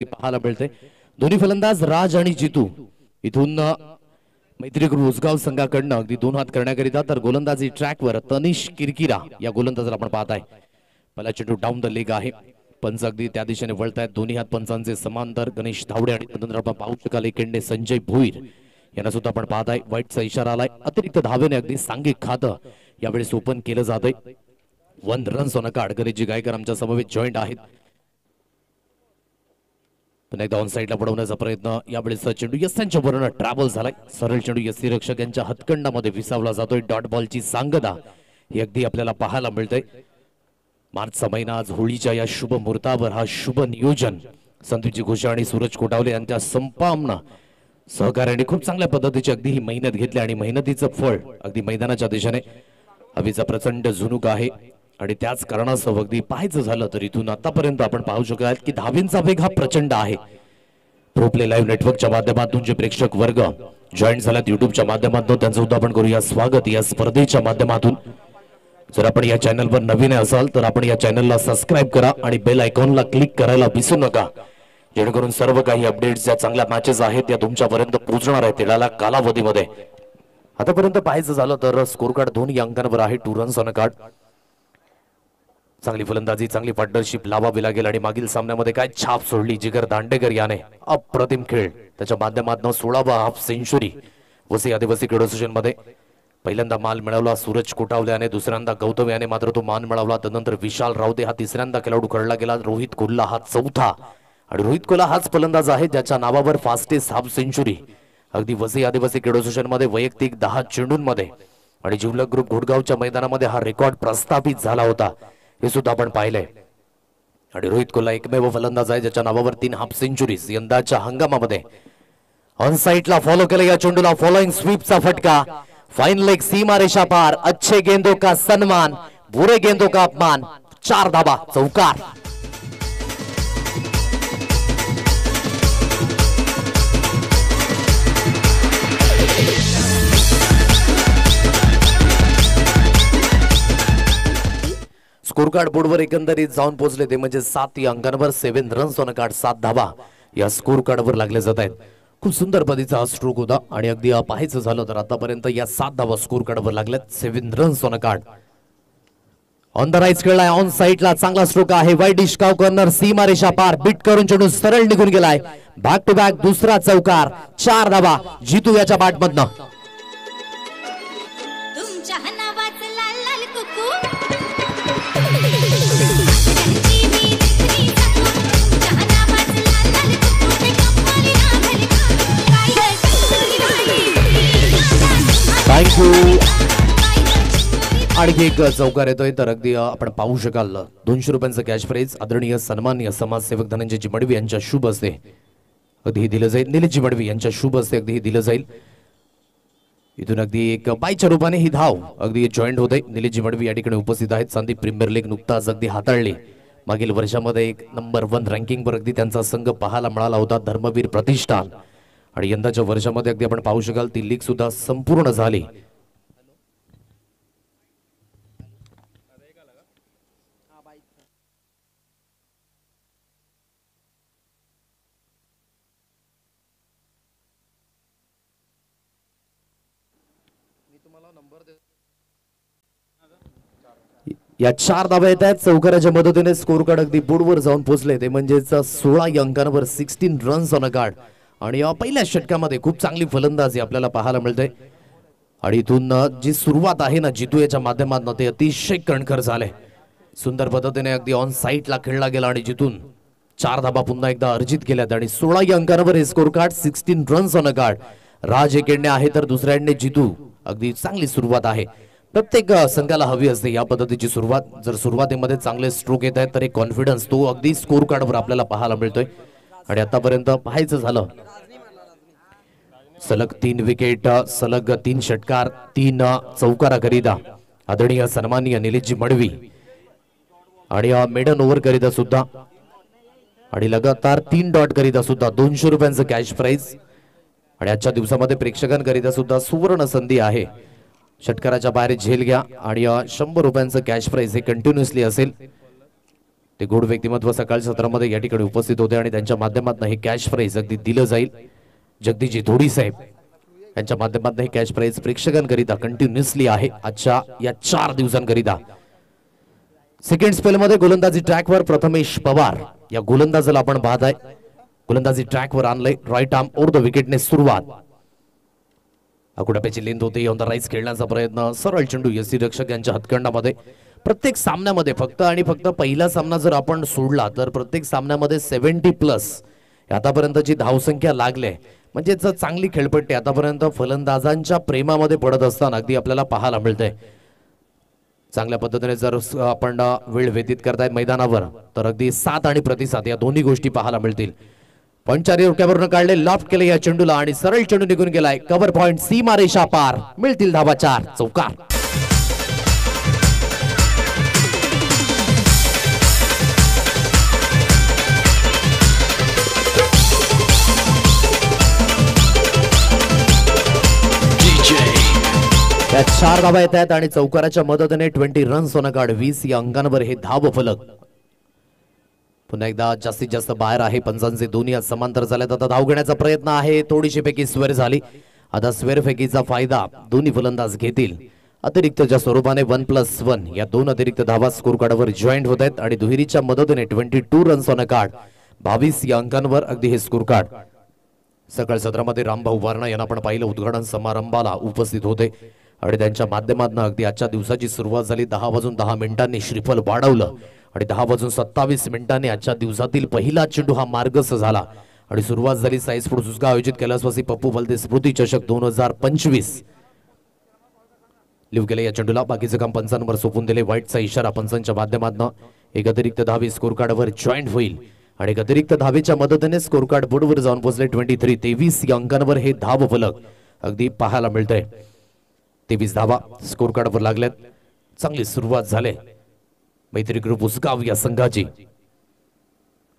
पाहायला मिळते। दोन्ही फलंदाज राज आणि जितू इथून मैत्रीगृह उसगाव संघाकडनं अगदी दोन हात करण्याकरिता, तर गोलंदाजी ट्रॅकवर तनिष किरकिरा या गोलंदाजाला आपण पाहताय। पहिला चेंडू डाऊन द लेग आहे, पंच अगदी त्या दिशेने वळतायत। दोन्ही हात पंचांचे समांतर गणेश धावडे आणि तदनंतर आपण पाहू शकाल एकेंडे संजय भोईर यांना सुद्धा आपण पाहताय। वाईटचा इशारा आलाय, अतिरिक्त धावेने अगदी सांघिक खातं यावेळेस ओपन केलं जातंय। 1 run on a card. Ganeshji Gaikar आमच्या समवेत जॉईंट आहेत। पुन्हा एकदा ऑन साइडला पडवण्याचा प्रयत्न, यावेळेस चेंडू यस्यांच्या वरनं ट्रॅव्हल झालाय। सरळ चेंडू यस्सी रक्षक यांच्या हातकंडामध्ये विसावला जातोय। डॉट बॉलची सांगता ही अगदी आपल्याला पाहायला मिळते। मार्चचा महिना आज होळीच्या या शुभ मुहूर्तावर हा शुभ नियोजन संदीपजी घोषा आणि सूरज कोटावले यांच्या संपामना सहकार्याने खूप चांगल्या पद्धतीची अगदी ही मेहनत घेतली आणि मेहनतीचं फळ अगदी मैदानाच्या दिशेने हवेचा प्रचंड झुणूक आहे। आणि त्याच कारणास्तव अगदी पाहायचं झालं तर इथून आतापर्यंत आपण पाहू शकाल की धावींचा वेग हा प्रचंड आहे। प्रोप्ले लाईव्ह नेटवर्कच्या माध्यमातून जे प्रेक्षक वर्ग जॉईन झाल्यात युट्यूबच्या माध्यमातून त्यांचं सुद्धा आपण करूया स्वागत या स्पर्धेच्या माध्यमातून। जर आपण या चॅनलवर नवीन असाल तर आपण या चॅनलला सबस्क्राइब करा आणि बेल आयकॉनला क्लिक करायला विसरू नका, जेणेकरून सर्व काही अपडेट्स ज्या चांगल्या मॅचेस आहेत त्या तुमच्यापर्यंत पोहोचणार आहेत येणाऱ्या कालावधीमध्ये। आतापर्यंत पाहायचं झालं तर स्कोर कार्ड दोन्ही अंकांवर आहे। 2 रन्स ऑन अ कार्ड। चांगली फलंदाजी, चांगली पार्टनरशिप लावावी लागेल आणि मागील सामन्यामध्ये काय छाप सोडली जिगर दांडेकर याने। अप्रतिम खेळ, त्याच्या माध्यमातून 16वा हाफ सेंचुरी वसई आदिवासी क्रीडा असोसिएशन मध्ये पहिल्यांदा मान मिळवला सूरज कोटावले याने, दुसऱ्यांदा गौतम याने मात्र तो मान मिळवला। त्यानंतर विशाल रावते हा तिसऱ्यांदा खेळाडू खेळला गेला। रोहित कोल्हा हा चौथा, आणि रोहित कोल्हा हाच फलंदाज आहे ज्याच्या नावावर फास्टेस्ट हाफ सेंचुरी अगदी वसई आदिवासी क्रीडा असोसिएशन मध्ये वैयक्तिक 10 चेंडूंमध्ये आणि जिवलक ग्रुप घोडगावच्या मैदानामध्ये हा रेकॉर्ड प्रस्थापित झाला होता, हे सुद्धा आपण पाहिलंय। आणि रोहित कोल्हा एकमेव फलंदाज आहे ज्याच्या नावावर 3 हाफ सेंचुरीज यंदाच्या हंगामामध्ये। ऑन साइडला फॉलो केला या चेंडूला, फॉलोइंग स्वीपचा फटका, फाइन लेग सीमा रेषा पार। अच्छे गेंदों का सम्मान, बुरे गेंदों का अपमान। 4 धाबा, चौकार। स्कोर कार्ड बोर्डवर एकंदरीत जाऊन पोहोचले ते म्हणजे 7 या अंकांवर 7 रन्स ऑन अ कार्ड, 7 धाबा या स्कोर कार्डवर लागले जात आहेत। खूप सुंदर पद्धतीचा स्ट्रोक होता आणि अगदी पाहायचं झालं तर आतापर्यंत या 7 धाबा स्कोर कार्डवर लागल्यात। 7 runs on a card. On the right खेळलाय, ऑन साइडला चांगला स्ट्रोक आहे। वाईड डिस्काव कॉर्नर, सीमा रेषा पार, बिट करून चेंडू सरळ निघून गेलाय। बॅक टू बॅक दुसरा चौकार। 4 धाबा जितू याच्या बॅटमधनं। थँक्यू। आणखी एक चौकार येतोय तर अगदी आपण पाहू शकाल 200 रुपयांचं कॅश प्राइज आदरणीय सन्माननीय समाजसेवक धनंजयजी मडवी यांच्या शुभ हस्ते अगदी हे दिलं जाईल। निलेशजी मडवी यांच्या शुभ हस्ते अगदी हे दिलं जाईल। इथून अगदी एक बायच्या रूपाने ही धाव अगदी जॉईंट होते। निलेशजी मडवी या ठिकाणी उपस्थित आहेत। संदीप प्रीमियर लीग नुकताच अगदी हाताळली। मागील वर्षामध्ये एक नंबर 1 रँकिंगवर अगदी त्यांचा संघ पाहायला मिळाला होता, धर्मवीर प्रतिष्ठान। आणि यंदाच्या वर्षामध्ये अगदी आपण पाहू शकाल ती लीग सुद्धा संपूर्ण झाली। या 4 धावा येत आहेत चौकाराच्या मदतीने। स्कोर कार्ड अगदी बोर्डवर जाऊन पोहोचले ते म्हणजेच 16 या अंकांवर 16 रन्स ऑन अ कार्ड। आणि या पहिल्या षटकामध्ये खूप चांगली फलंदाजी आपल्याला पाहायला मिळते। आणि इथून जी सुरुवात आहे ना जितू याच्या माध्यमातून ते अतिशय कणखर झाले। सुंदर पद्धतीने अगदी ऑन साइडला खेळला गेला आणि जिथून 4 धाबा पुन्हा एकदा अर्जित केल्यात। आणि 16 या अंकांवर हे score card 16 runs on a card. Raj एकेंडे आहे तर दुसऱ्या एंडे जितू। अगदी चांगली सुरुवात आहे। प्रत्येक संघाला हवी असते या पद्धतीची सुरुवात। जर सुरुवातीमध्ये चांगले स्ट्रोक येत आहेत तर एक कॉन्फिडन्स तो अगदी स्कोर कार्डवर आपल्याला पाहायला मिळतोय। आणि आतापर्यंत पाहायचं झालं सलग 3 विकेट, सलग 3 षटकार, 3 चौकाराकरिता आदरणीय सन्माननीय निलेशजी मडवी आणि मेडन ओव्हर करिता सुद्धा आणि लगातार 3 डॉट करिता सुद्धा 200 रुपयांचं कॅश प्राइज। आणि आजच्या दिवसामध्ये प्रेक्षकांकरिता सुद्धा सुवर्ण संधी आहे। षटकाराच्या बाहेर झेल घ्या आणि 100 रुपयांचं कॅश प्राइज हे कंटिन्युअसली असेल। ते गोड व्यक्तिमत्व सकाळ सत्रामध्ये या ठिकाणी उपस्थित होते आणि त्यांच्या माध्यमातून हे कॅश प्राइज अगदी दिलं जाईल. जगदीशजी धोडी साहेब यांच्या माध्यमातून हे कॅश प्राइज प्रेक्षकांकरिता कंटिन्युअसली आहे आजच्या या 4 दिवसांकरिता. सेकंड स्पेल मध्ये गोलंदाजी ट्रॅकवर प्रथमेश पवार या गोलंदाजाला आपण पाहत आहे. गोलंदाजी ट्रॅकवर आणलंय. राईट आर्म ओव्हर द विकेटने सुरुवात. अकुडाप्याची लेंथ होते. ऑन द राईज खेळण्याचा प्रयत्न. सरळ चेंडू यसी रक्षक यांच्या हातखंडामध्ये. प्रत्येक सामन्यामध्ये फक्त आणि फक्त पहिला सामना जर आपण सोडला तर प्रत्येक सामन्यामध्ये 70+ आतापर्यंतची धावसंख्या लागले. म्हणजे चांगली खेळपट्टी आतापर्यंत फलंदाजांच्या प्रेमामध्ये पडत असताना अगदी आपल्याला पाहायला मिळते. चांगल्या पद्धतीने जर आपण वेळ व्यतीत करतायत मैदानावर तर अगदी साथ आणि प्रतिसाद या दोन्ही गोष्टी पाहायला मिळतील. पॉइंट 4 डोक्यावरून काढले. लॉफ्ट केले या चेंडूला आणि सरळ चेंडू निघून गेलाय. कव्हर पॉइंट सीमारेषा पार. मिळतील धावा 4 चौकार. त्या 4 धावा येत आहेत आणि चौकाराच्या मदतीने 20 रन्स होणं काढ. 20 या अंकांवर हे धाव फलक. पुन्हा एकदा जास्तीत जास्त बाहेर आहे. पंचांचे दोन्ही आज समांतर झालेत. आता धाव घेण्याचा प्रयत्न आहे. थोडीशी पैकी स्वेर झाली. आता स्वेर फेकीचा फायदा दोन्ही फलंदाज घेतील. अतिरिक्तच्या स्वरूपाने 1+1 या 2 अतिरिक्त धावा स्कोर कार्डवर जॉईंट होत आहेत आणि दुहेरीच्या मदतीने 22 रन्स ऑन अ कार्ड. 22 या अंकांवर अगदी हे स्कोर कार्ड. सकाळ सत्रामध्ये रामभाऊ वारणा यांना आपण पाहिलं उद्घाटन समारंभाला उपस्थित होते आणि त्यांच्या माध्यमातून अगदी आजच्या दिवसाची सुरुवात झाली. 10:10 श्रीफल वाढवलं आणि 10:27 आजच्या दिवसातील पहिला चेंडू हा मार्गस्थ झाला आणि सुरुवात झाली साई स्पोर्ट्स उसगाव आयोजित कैलासवासी पप्पू बलदे स्मृती चषक 2025. लिव्ह केले या चेंडूला. बाकीचं काम पंचांवर सोपून दिले. वाईटचा इशारा पंचांच्या माध्यमातून. एक अतिरिक्त धावे स्कोर कार्डवर जॉईंट होईल आणि एक अतिरिक्त धावेच्या मदतीने स्कोर कार्ड बोर्डवर जाऊन पोहोचले. 23 या अंकांवर हे धाव फलक अगदी पाहायला मिळतंय. 23 धावा स्कोर कार्डवर लागल्यात. चांगली सुरुवात झाली मैत्री ग्रुप उसगाव या संघाची.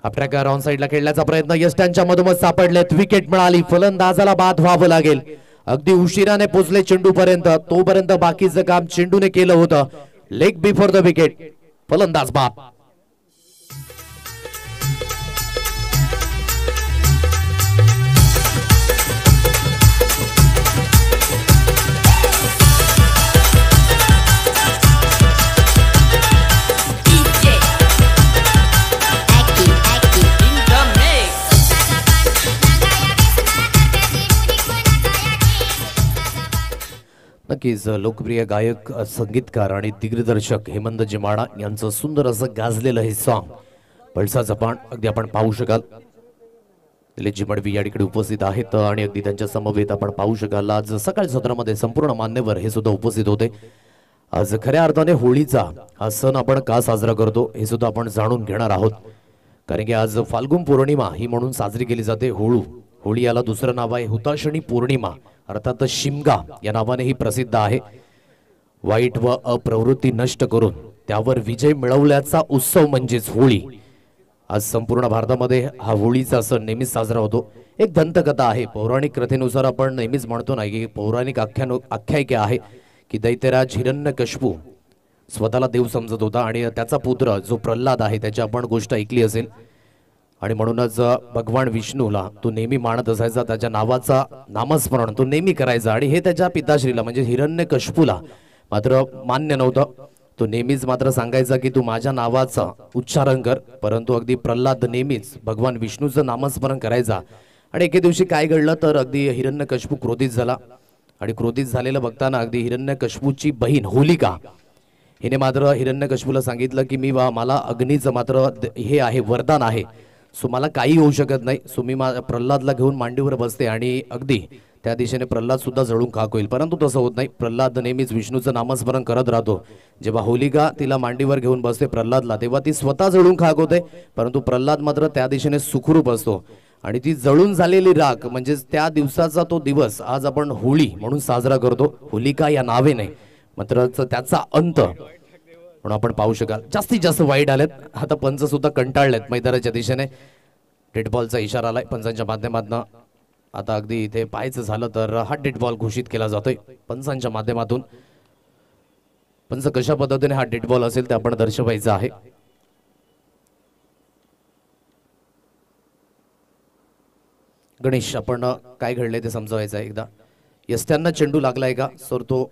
आपल्या ऑन साइडला खेळण्याचा प्रयत्न यष्टांच्या मधोमध सापडलेत. विकेट मिळाली. फलंदाजाला बाद व्हावं लागेल. अगदी उशिराने पोहोचले चेंडू पर्यंत. तोपर्यंत बाकीचं काम चेंडूने केलं होतं. Leg before the wicket. फलंदाज बाद. नक्कीच लोकप्रिय गायक संगीतकार आणि दिग्दर्शक हेमंत जिमाडा यांचं सुंदर असं गाजलेलं हे सॉन्ग पळसाचं पान अगदी आपण पाहू शकाल. दिलीप मडवी या ठिकाणी उपस्थित आहेत आणि अगदी त्यांच्या समवेत आपण पाहू शकाल. आज सकाळ सत्रामध्ये संपूर्ण मान्यवर हे सुद्धा उपस्थित होते. आज खऱ्या अर्थाने होळीचा हा सण आपण का साजरा करतो हे सुद्धा आपण जाणून घेणार आहोत. कारण की आज फाल्गुन पौर्णिमा ही म्हणून साजरी केली जाते. होळी याला दुसरं नाव आहे हुताशनी पौर्णिमा अर्थात शिमगा या नावानेही प्रसिद्ध आहे. वाईट व अप्रवृत्ती नष्ट करून त्यावर विजय मिळवल्याचा उत्सव म्हणजेच होळी. आज संपूर्ण भारतामध्ये हा होळीचा सण नेहमीच साजरा होतो. एक दंतकथा आहे. पौराणिक कथेनुसार आपण नेहमीच म्हणतो ना की पौराणिक आख्यायिका आहे की दैत्यराज हिरण्यकशिपू स्वतःला देव समजत होता आणि त्याचा पुत्र जो प्रल्हाद आहे त्याची आपण गोष्ट ऐकली असेल आणि म्हणूनच भगवान विष्णूला तो नेहमी मानत असायचा. त्याच्या नावाचा नामस्मरण तो नेहमी करायचा आणि हे त्याच्या पिताश्रीला म्हणजे हिरण्यकशिपूला मात्र मान्य नव्हतं. तो नेहमीच मात्र सांगायचा की तू माझ्या नावाचा उच्चारण कर. परंतु अगदी प्रल्हाद नेहमीच भगवान विष्णूचं नामस्मरण करायचा. आणि एके दिवशी काय घडलं तर अगदी हिरण्यकशिपू क्रोधित झाला आणि क्रोधित झालेलं बघताना अगदी हिरण्यकशिपूची बहीण होलिका हिने मात्र हिरण्यकशिपूला सांगितलं की मला अग्नीचं मात्र हे आहे वरदान आहे. सो मला काही होऊ शकत नाही. सो मी प्रल्हादला घेऊन मांडीवर बसते आणि अगदी त्या दिशेने प्रल्हाद सुद्धा जळून खाक होईल. परंतु तसं होत नाही. प्रल्हाद नेहमीच विष्णूचं नामस्मरण करत राहतो. जेव्हा होलिका तिला मांडीवर घेऊन बसते प्रल्हादला तेव्हा ती स्वतः जळून खाक होते. परंतु प्रल्हाद मात्र त्या दिशेने सुखरूप असतो आणि ती जळून झालेली राख म्हणजे त्या दिवसाचा तो दिवस आज आपण होळी म्हणून साजरा करतो. होलिका या नावेने मात्र त्याचा अंत म्हणून आपण पाहू शकाल. जास्तीत जास्त वाईट आलेत. आता पंच सुद्धा कंटाळलेत मैदानाच्या दिशेने. डेड बॉलचा इशारा आलाय पंचांच्या माध्यमातून. आता अगदी इथे पाहायचं झालं तर हा डेड बॉल घोषित केला जातोय पंचांच्या माध्यमातून. पंच कशा पद्धतीने हा डेड बॉल असेल ते आपण दर्शवायचं आहे. गणेश आपण काय घडले ते समजवायचं आहे एकदा. यस त्यांना चेंडू लागलाय का सर? तो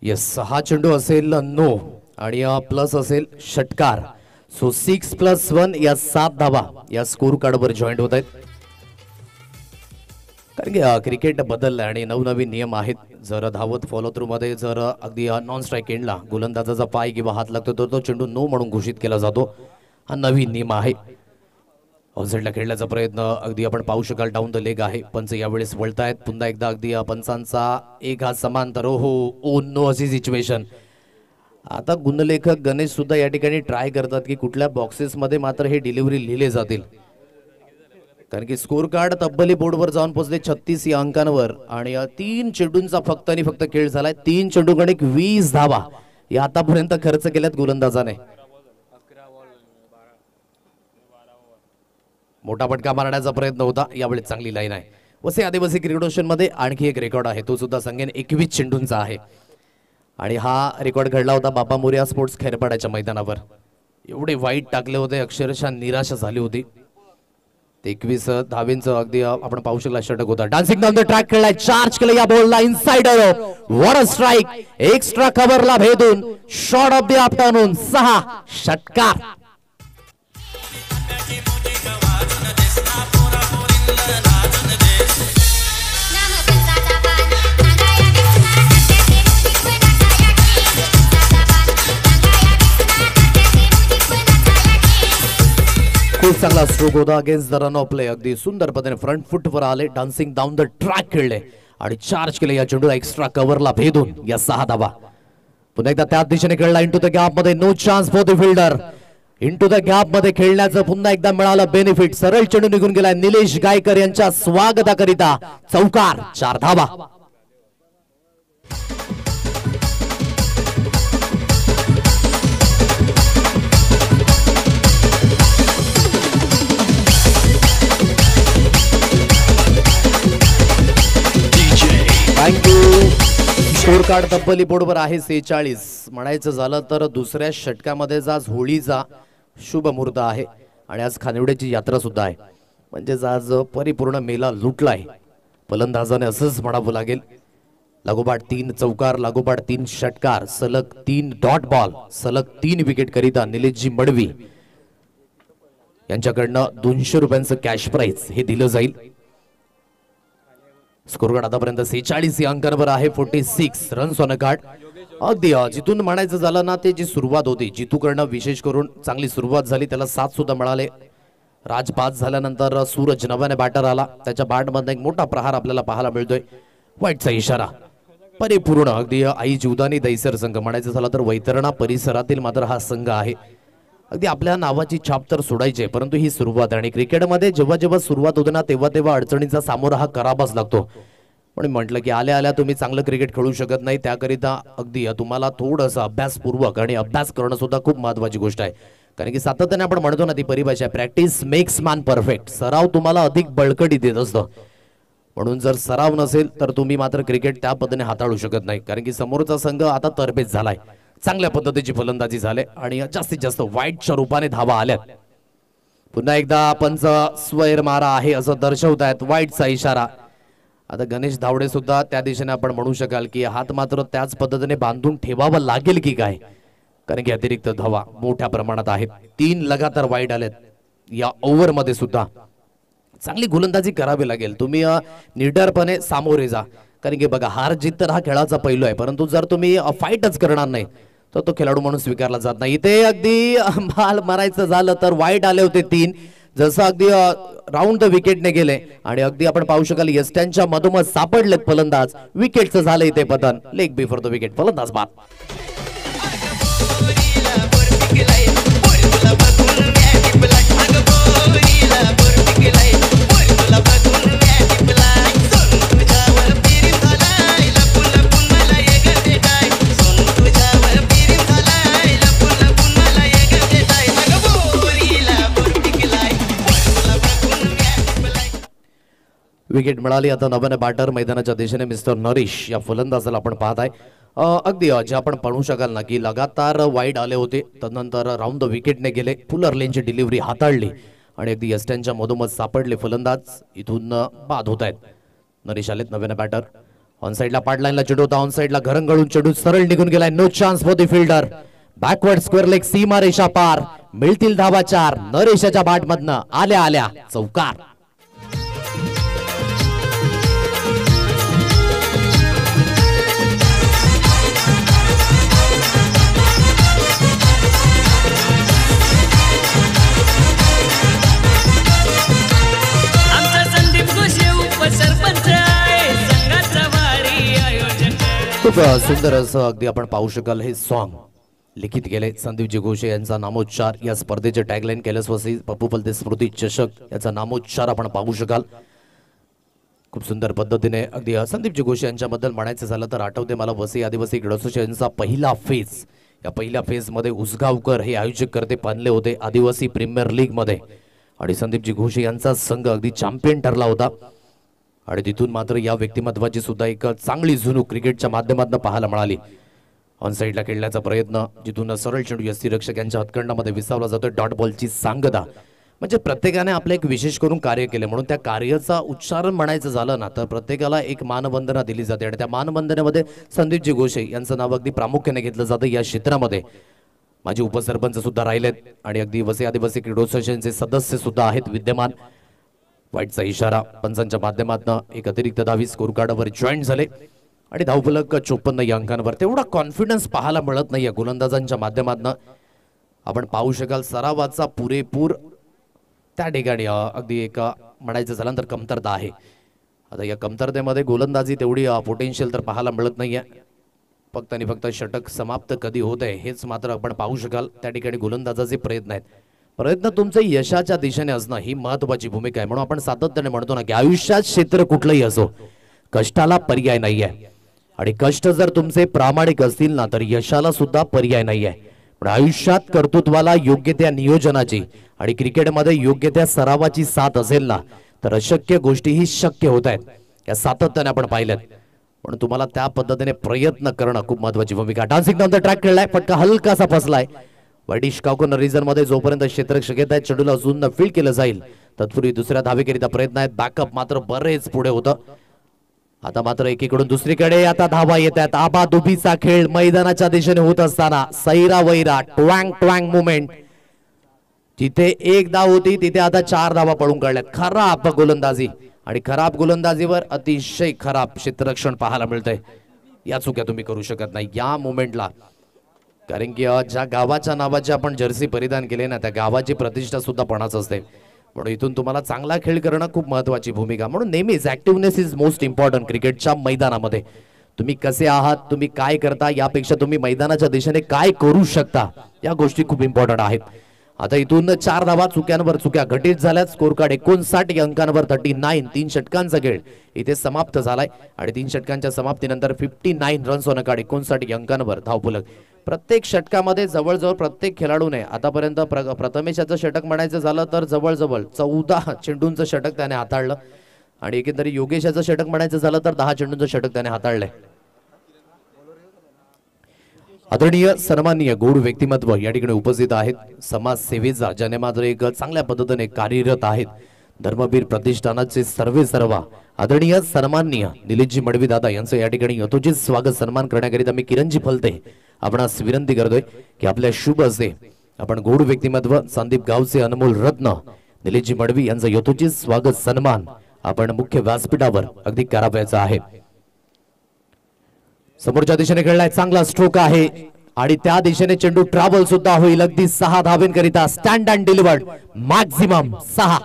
यस हा चेंडू असेल नो आणि प्लस असेल षटकार. सो 6+1 या 7 धावा या स्कोर कार्डवर जॉईंट होत आहेत. कारण की क्रिकेट बदललं आणि नवनवीन नियम आहेत. जर धावत फॉलो थ्रू मध्ये जर अगदी नॉन स्ट्राईक एंडला गोलंदाजाचा पाय किंवा हात लागतो तर तो चेंडू नो म्हणून घोषित केला जातो. हा नवीन नियम आहे. ऑफसाईडला खेळण्याचा प्रयत्न अगदी आपण पाहू शकाल. डाऊन द लेग आहे. पंच यावेळेस वळतायत. पुन्हा एकदा अगदी पंचांचा एक हात समांतर. ओ नो अशी सिच्युएशन. आता गुणलेखक गणेश सुद्धा या ठिकाणी ट्राय करतात की कुठल्या बॉक्सेस मध्ये मात्र हे डिलिव्हरी लिहिले जातील. कारण की स्कोर कार्ड तब्बली बोर्डवर जाऊन पोहोचले 36 या अंकांवर आणि 3 चेंडूंचा फक्त आणि फक्त खेळ झालाय. 3 चेंडू गणिक 20 धावा या आतापर्यंत खर्च केल्यात गोलंदाजाने. मोठा फटका मारण्याचा प्रयत्न होता. यावेळी चांगली लाईन आहे. वसे आदिवासी क्रिकेट मध्ये आणखी एक रेकॉर्ड आहे. तो सुद्धा सांगेन 21 चेंडूंचा आहे आणि हा रेकॉर्ड घडला होता बाबा मोरिया स्पोर्ट्स खैरपाड्याच्या मैदानावर. एवढे वाईट टाकले होते अक्षरशः निराशा झाली होती. 21 धावेंचं अगदी आपण पाहू शकला षटक होता. डान्सिंग डाऊन द ट्रॅक खेळलाय. चार्ज केलं या बॉलला insider. What a strike. Extra कव्हरला भेदून शॉट ऑफ द आफ्टरनून 6 षटकार. खूप चांगला स्ट्रोक होता against the run of play. अगदी सुंदर पद्धतीने फ्रंट फुट वर आले. डान्सिंग डाऊन द ट्रॅक खेळले आणि चार्ज केले या चेंडूला एक्स्ट्रा कव्हरला भेदून या 6 धावा. पुन्हा एकदा त्याच दिशेने खेळला. इंटू द गॅप मध्ये. No chance for the fielder. Into the gap मध्ये खेळण्याचं पुन्हा एकदा मिळालं बेनिफिट. सरळ चेंडू निघून गेलाय. निलेश गायकर यांच्या स्वागताकरिता चौकार. 4 धावा. थँक्यू. स्कोर कार्ड तब्बली बोर्डवर आहे 46. म्हणायचं झालं तर दुसऱ्या षटकामध्ये आज होळीचा शुभ मुहूर्त आहे आणि आज खानिवड्याची यात्रा सुद्धा आहे. म्हणजे आज परिपूर्ण मेला लुटलाय फलंदाजाने असंच म्हणावं लागेल. लागोपाठ 3 चौकार, लागोपाठ 3 षटकार, सलग 3 डॉट बॉल, सलग 3 विकेट करिता निलेशजी मडवी यांच्याकडनं 200 रुपयांचं कॅश प्राइज हे दिलं जाईल. स्कोर कार्ड आतापर्यंत 46 या अंकांवर आहे. 46 रन्स ऑन अ कार्ड. अगदी जिथून म्हणायचं झालं ना ते जी सुरुवात होती जितूकडनं विशेष करून चांगली सुरुवात झाली. त्याला 7 सुद्धा मिळाले. राज 5 झाल्यानंतर सूरज नव्याने बॅटर आला. त्याच्या बॅटमध्ये एक मोठा प्रहार आपल्याला पाहायला मिळतोय. वाईटचा इशारा. परिपूर्ण अगदी आई जीवदानी दैसर संघ म्हणायचं झालं तर वैतरणा परिसरातील मात्र हा संघ आहे. अगदी आपल्या नावाची छाप तर सोडायची परंतु ही सुरुवात आणि क्रिकेटमध्ये जेव्हा जेव्हा सुरुवात होते ना तेव्हा तेव्हा अडचणींचा सामोरा हा करावाच लागतो. पण म्हटलं की आल्या आल्या तुम्ही चांगलं क्रिकेट खेळू शकत नाही. त्याकरिता अगदी तुम्हाला थोडंसं अभ्यासपूर्वक आणि अभ्यास करणं सुद्धा खूप महत्त्वाची गोष्ट आहे. कारण की सातत्याने आपण म्हणतो ना ती परिभाषा प्रॅक्टिस मेक्स मॅन परफेक्ट. सराव तुम्हाला अधिक बळकटी देत असतो. म्हणून जर सराव नसेल तर तुम्ही मात्र क्रिकेट त्या पद्धतीने हाताळू शकत नाही. कारण की समोरचा संघ आता तरबेज झालाय. चांगल्या पद्धतीची फलंदाजी झाले आणि जास्तीत जास्त वाईटच्या रूपाने धावा आल्यात. पुन्हा एकदा पंच स्वैर मारा आहे असं दर्शवतायत. वाईटचा इशारा. आता गणेश धावडे सुद्धा त्या दिशेने आपण म्हणू शकाल की हात मात्र त्याच पद्धतीने बांधून ठेवावा लागेल की काय. कारण की अतिरिक्त धावा मोठ्या प्रमाणात आहेत. 3 लगातार वाईट आलेत या ओव्हर मध्ये सुद्धा. चांगली गोलंदाजी करावी लागेल. तुम्ही निडरपणे सामोरे जा. कारण की बघा हार जीत तर हा खेळाचा पैलू आहे परंतु जर तुम्ही फाईटच करणार नाही तर तो खेळाडू म्हणून स्वीकारला जात नाही. इथे अगदी माल मारायचं झालं तर वाईट आले होते 3. जसं अगदी राऊंड द विकेटने गेले आणि अगदी आपण पाहू शकाल यष्ट्यांच्या मधोमध सापडलेत फलंदाज. विकेटचं झालं इथे पतन. Leg before the wicket. फलंदाज बाद. विकेट मिळाली. आता नव्याने बॅटर मैदानाच्या दिशेने मिस्टर नरेश या फलंदाजाला आपण पाहत आहे. अगदी जे आपण पाहू शकाल ना की लगातार वाईड आले होते. त्यानंतर राऊंड द विकेटने गेले. फुलर लेनची डिलिव्हरी हाताळली आणि अगदी यष्ट्यांच्या मधोमध सापडले फलंदाज इथून बाद होत आहेत. नरेश आलेत नव्यानं बॅटर. ऑन साइडला पाडलाईनला चेंडू होता. ऑन साइडला घरंगळून चेंडू सरळ निघून गेलाय. No chance for the fielder. Backward square leg सीमा रेषा पार. मिळतील धावा 4. नरेशाच्या बॅट मधनं आल्या आल्या चौकार. खूप सुंदर असं अगदी आपण पाहू शकाल हे सॉन्ग लिखित केले संदीपजी घोषे यांचा नामोच्चार या स्पर्धेचे टॅगलाईन कैलासवासी पप्पू पलते स्मृती चषक याचा नामोच्चार आपण पाहू शकाल. खूप सुंदर पद्धतीने अगदी संदीपजी घोषे यांच्याबद्दल म्हणायचं झालं तर आठवते मला वसई आदिवासी क्रीडा असोसिएशनचा पहिला फेज. या पहिल्या फेज मध्ये उसगावकर हे आयोजक करते बनले होते आदिवासी प्रीमियर लीग मध्ये आणि संदीपजी घोषे यांचा संघ अगदी चॅम्पियन ठरला होता. आणि तिथून मात्र या व्यक्तिमत्वाची सुद्धा एक चांगली झुणूक क्रिकेटच्या माध्यमातून पाहायला मिळाली. ऑन साइडला खेळण्याचा प्रयत्न जिथून सरळ चेंडू यष्टीरक्षक यांच्या हातखंडामध्ये विसावला जातोय. डॉट बॉलची सांगता म्हणजे प्रत्येकाने आपलं एक विशेष करून कार्य केले म्हणून त्या कार्याचा उच्चारण म्हणायचं झालं ना तर प्रत्येकाला एक मानवंदना दिली जाते आणि त्या मानवंदनेमध्ये संदीपजी घोषे यांचं नाव अगदी प्रामुख्याने घेतलं जातं. या क्षेत्रामध्ये माझे उपसरपंच सुद्धा राहिलेत आणि अगदी वसई आदिवासी क्रीडा असोसिएशनचे सदस्य सुद्धा आहेत विद्यमान. वाईटचा इशारा पंचांच्या माध्यमातून एक अतिरिक्त धावी स्कोर कार्डवर जॉईन झाले आणि धावफलक 54 या अंकांवर. तेवढा कॉन्फिडन्स पाहायला मिळत नाही या गोलंदाजांच्या माध्यमातून. आपण पाहू शकाल सरावाचा पुरेपूर त्या ठिकाणी अगदी एक म्हणायचं झालं तर कमतरता आहे. आता या कमतरतेमध्ये गोलंदाजी तेवढी पोटेन्शियल तर पाहायला मिळत नाहीये. फक्त आणि फक्त षटक समाप्त कधी होत आहे हेच मात्र आपण पाहू शकाल. त्या ठिकाणी गोलंदाजाचे प्रयत्न आहेत. प्रयत्न तुमचे यशाच्या दिशेने असणं ही महत्वाची भूमिका आहे. म्हणून आपण सातत्याने म्हणतो ना की आयुष्यात क्षेत्र कुठलंही असो कष्टाला पर्याय नाहीये आणि कष्ट जर तुमचे प्रामाणिक असतील ना तर यशाला सुद्धा पर्याय नाहीये. पण आयुष्यात कर्तृत्वाला योग्य त्या नियोजनाची आणि क्रिकेटमध्ये योग्य त्या सरावाची साथ असेल ना तर अशक्य गोष्टीही शक्य होत आहेत. या सातत्याने आपण पाहिल्यात पण तुम्हाला त्या पद्धतीने प्रयत्न करणं खूप महत्वाची भूमिका. डान्सिंग डाऊन द ट्रॅक खेळलाय फटका हलकासा फसलाय. वाईडिश काउकन रिझन मध्ये जोपर्यंत क्षेत्ररक्षक येत आहेत चेंडूला अजून फील्ड केलं जाईल तत्पूर्वी दुसऱ्या धावेकरिता प्रयत्न आहेत. बॅकअप मात्र बरेच पुढे होतं. आता मात्र एकीकडून दुसरीकडे आता धावा येत आहेत. आबादुबीचा खेळ मैदानाच्या दिशेने होत असताना सैरा वैरा ट्वँग ट्वँग मुवमेंट. जिथे एक धाव होती तिथे आता 4 धावा पळून काढल्यात. खराब गोलंदाजी आणि खराब गोलंदाजीवर अतिशय खराब क्षेत्ररक्षण पाहायला मिळतंय. या चुक्या तुम्ही करू शकत नाही या मुवमेंटला. कारण की ज्या गावाच्या नावाचे आपण जर्सी परिधान केले ना त्या गावाची प्रतिष्ठा सुद्धा पणाच असते. म्हणून इथून तुम्हाला चांगला खेळ करणं खूप महत्वाची भूमिका. म्हणून नेहमीच ऍक्टिव्हनेस इज मोस्ट इम्पॉर्टंट क्रिकेटच्या मैदानामध्ये. तुम्ही कसे आहात तुम्ही काय करता यापेक्षा तुम्ही मैदानाच्या दिशेने काय करू शकता या गोष्टी खूप इम्पॉर्टंट आहेत. आता इथून 4 धावा चुक्यांवर चुक्या घटित झाल्यात. स्कोर कार्ड 59 या अंकांवर 39. 3 षटकांचा खेळ इथे समाप्त झालाय आणि 3 षटकांच्या समाप्तीनंतर 59 रन्स ऑन कार्ड 59 या अंकांवर धावफलक. प्रत्येक षटकामध्ये जवळजवळ प्रत्येक खेळाडूने आतापर्यंत प्रथमेशाचं षटक म्हणायचं झालं तर जवळजवळ 14 चेंडूंचं षटक त्याने हाताळलं आणि एकंदरीत योगेशाचं षटक म्हणायचं झालं तर 10 चेंडूंचं षटक त्याने हाताळलंय. आदरणीय सन्माननीय गौड व्यक्तिमत्व या ठिकाणी उपस्थित आहेत. समाजसेवेचा ज्याने मात्र एक चांगल्या पद्धतीने कार्यरत आहेत. धर्मवीर प्रतिष्ठानाचे सर्व आदरणीय सन्माननीय निलेशजी मडवी दादा यांचं या ठिकाणी यथोचित स्वागत सन्मान करण्याकरिता मी किरणजी फलते आपणास विनंती करतोय की आपल्या शुभ हस्ते आपण गौड व्यक्तिमत्व संदीप गावचे अनमोल रत्न निलेशजी मडवी यांचं यथोचित स्वागत सन्मान आपण मुख्य व्यासपीठावर अगदी करावयाचा आहे. समोरच्या दिशेने खेळलाय चांगला स्ट्रोक आहे आणि त्या दिशेने चेंडू ट्रॅव्हल सुद्धा होईल. अगदी 6 धावेंकरिता स्टँड अँड डिलिव्हर्ड मॅक्झिमम 6.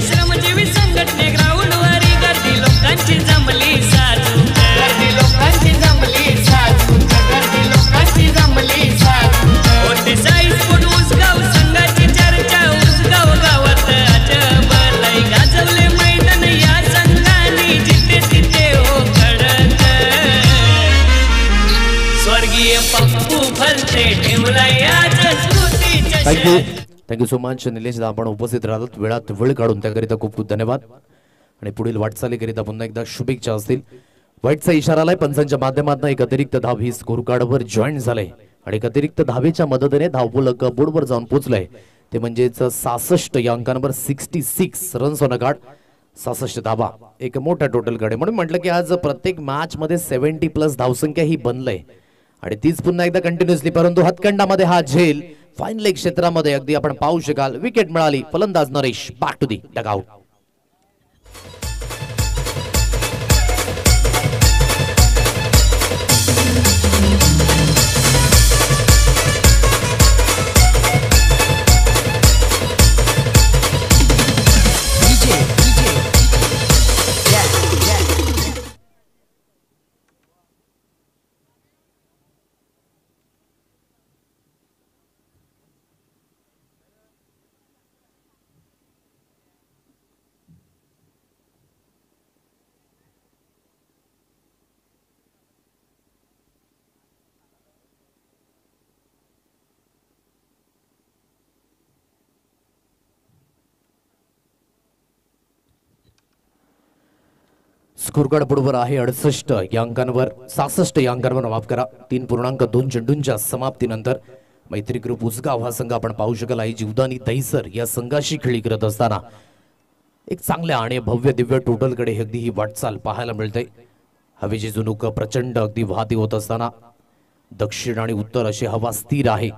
श्रमजीवी संघटने ग्राउंडवरी गर्दी लोकांची जमली साजू. गर्दी लोकांची जमली साजू. गर्दी लोकांची जमली साजू. कोणते साई स्पोर्ट उसगाव संघाची चर्चा उसगाव गावात अजब लई गाजवले मैदान या संघाने जिथे तिथे हो कडक. स्वर्गीय पप्पू फलते ठेवलाय आज स्मृतीच्या. थँक्यू सो मच निलेश आपण उपस्थित राहतात वेळात वेळ काढून त्याकरिता खूप खूप धन्यवाद आणि पुढील वाटचालीकरिता पुन्हा एकदा शुभेच्छा असतील. वाईटचा इशारा आलाय पंचांच्या माध्यमातून एक अतिरिक्त धाव ही स्कोर कार्डवर जॉईन झाले आणि एक अतिरिक्त धावेच्या मदतीने धावफलक बोर्डवर जाऊन पोहोचलंय ते म्हणजेच 66 या अंकांवर 66 रन्स ऑन अ कार्ड, 66 धावा, एक मोठा टोटल कडे. म्हणून म्हटलं की आज प्रत्येक मॅच मध्ये 70+ धावसंख्या ही बनलंय आणि तीच पुन्हा एकदा कंटिन्युअसली. परंतु हातखंडामध्ये हा झेल फाईन लेग क्षेत्रामध्ये अगदी आपण पाहू शकाल. विकेट मिळाली. फलंदाज Naresh back to the dugout. Scorecard बरोबर आहे 68 या अंकांवर, 66 या अंकांवर माफ करा. 3.2 चेंडूंच्या समाप्तीनंतर मैत्री ग्रुप उसगाव हा संघ आपण पाहू शकाल आहे जीवदानी दहिसर या संघाशी खेळी करत असताना एक चांगल्या आणि भव्य दिव्य टोटलकडे अगदी ही वाटचाल पाहायला मिळते. हवेची झुणूक प्रचंड अगदी वाहती होत असताना दक्षिण आणि उत्तर अशी हवा स्थिर आहे.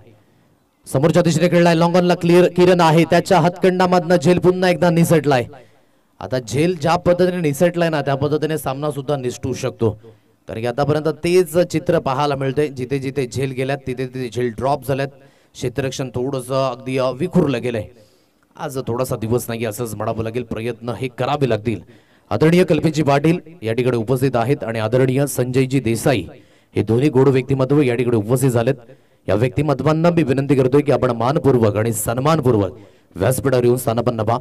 समोरच्या दिशेने खेळलाय लॉंग ऑनला क्लिअर किरण आहे, त्याच्या हातखंडामधनं झेल पुन्हा एकदा निसटलाय. आता झेल ज्या पद्धतीने निसटलाय ना त्या पद्धतीने सामना सुद्धा निसटू शकतो, कारण की आतापर्यंत तेच चित्र पाहायला मिळते. जिथे जिथे झेल गेल्यात तिथे तिथे झेल ड्रॉप झाल्यात. क्षेत्ररक्षण थोडंसं अगदी विखुरलं गेलंय. आज थोडासा दिवस नाही असंच म्हणावं लागेल. प्रयत्न हे करावे लागतील. आदरणीय कल्पेजी पाटील या ठिकाणी उपस्थित आहेत आणि आदरणीय संजयजी देसाई हे दोन्ही गोड व्यक्तिमत्व या ठिकाणी उपस्थित झालेत. या व्यक्तिमत्वांना मी विनंती करतोय की आपण मानपूर्वक आणि सन्मानपूर्वक व्यासपीठावर येऊन स्थानापन्न व्हा.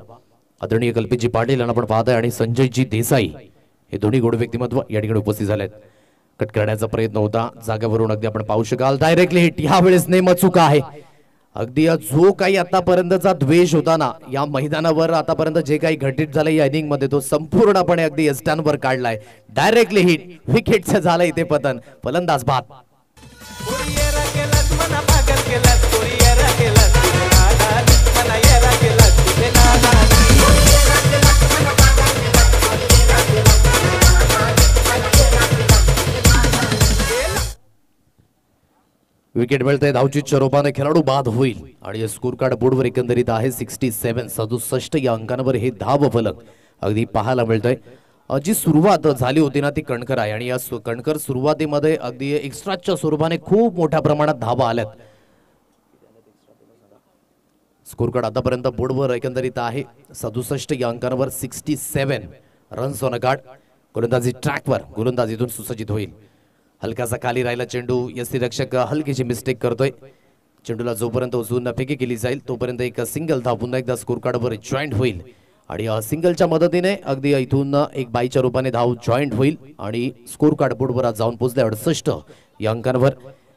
आदरणीय कल्पेजी पाटील यांना आपण पाहताय आणि संजयजी देसाई हे दोन्ही गोड व्यक्तिमत्व या ठिकाणी उपस्थित झालेत. कट करण्याचा प्रयत्न होता जागेवरून अगदी आपण पाहू शकाल. डायरेक्टली हिट यावेळेस नेम चुका आहे. अगदी जो काही आतापर्यंतचा द्वेष होता ना या मैदानावर, आतापर्यंत जे काही घटित झालं या इनिंग मध्ये तो संपूर्णपणे अगदी एस्टॅनवर काढलाय. डायरेक्टली हिट, विकेटचं झालं इथे पतन. फलंदाज बाद. विकेट मिळते. धावचीच्या रूपाने खेळाडू बाद होईल आणि स्कोर कार्ड बोर्डवर एकंदरीत आहे 67 67 या अंकांवर हे धाव फलक अगदी पाहायला मिळतंय. जी सुरुवात झाली होती ना ती कणकर आहे आणि या कणकर सुरुवातीमध्ये अगदी एक्स्ट्राच्या स्वरूपाने खूप मोठ्या प्रमाणात धावा आल्यात. स्कोर कार्ड आतापर्यंत बोर्डवर एकंदरीत आहे 67 या अंकांवर 67 रन्स ऑन अ कार्ड. गोलंदाजी ट्रॅकवर, गोलंदाजीतून सुसज्जित होईल. हलकासा खाली राहिला चेंडू. यष्टिरक्षक हलकीची मिस्टेक करतोय. चेंडूला जोपर्यंत उचलून फेकी केली जाईल तोपर्यंत एक सिंगल धाव पुन्हा एकदा स्कोर कार्डवर जॉईंट होईल आणि सिंगलच्या मदतीने अगदी इथून एक बाईच्या रूपाने धाव जॉईंट होईल आणि स्कोर कार्ड बोर्डवर जाऊन पोहोचले 68 या अंकांवर.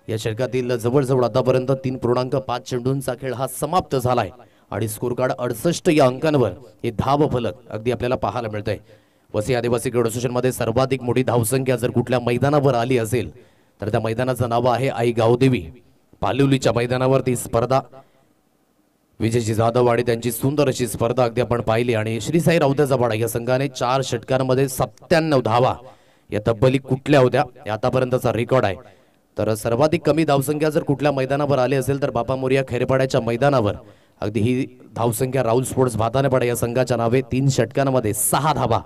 या षटकातील जवळजवळ आतापर्यंत 3.5 चेंडूंचा खेळ हा समाप्त झालाय आणि स्कोर कार्ड 68 या अंकांवर हे धाव फलक अगदी आपल्याला पाहायला मिळतंय. वसई आदिवासी क्रीडा असोसिएशनमध्ये सर्वाधिक मोठी धावसंख्या जर कुठल्या मैदानावर आली असेल तर त्या मैदानाचं नाव आहे आई गावदेवी. पालिवलीच्या मैदानावर ती स्पर्धा विजयजी जाधव आणि त्यांची सुंदर अशी स्पर्धा अगदी आपण पाहिली आणि श्री साई राऊताचा पाडा या संघाने 4 षटकांमध्ये 97 धावा या तब्बली कुठल्या होत्या या आतापर्यंतचा रेकॉर्ड आहे. तर सर्वाधिक कमी धावसंख्या जर कुठल्या मैदानावर आली असेल तर बापा मोरिया खैरेपाड्याच्या मैदानावर अगदी ही धावसंख्या राहुल स्पोर्ट्स भातानेपाडा या संघाच्या नावे 3 षटकांमध्ये 6 धावा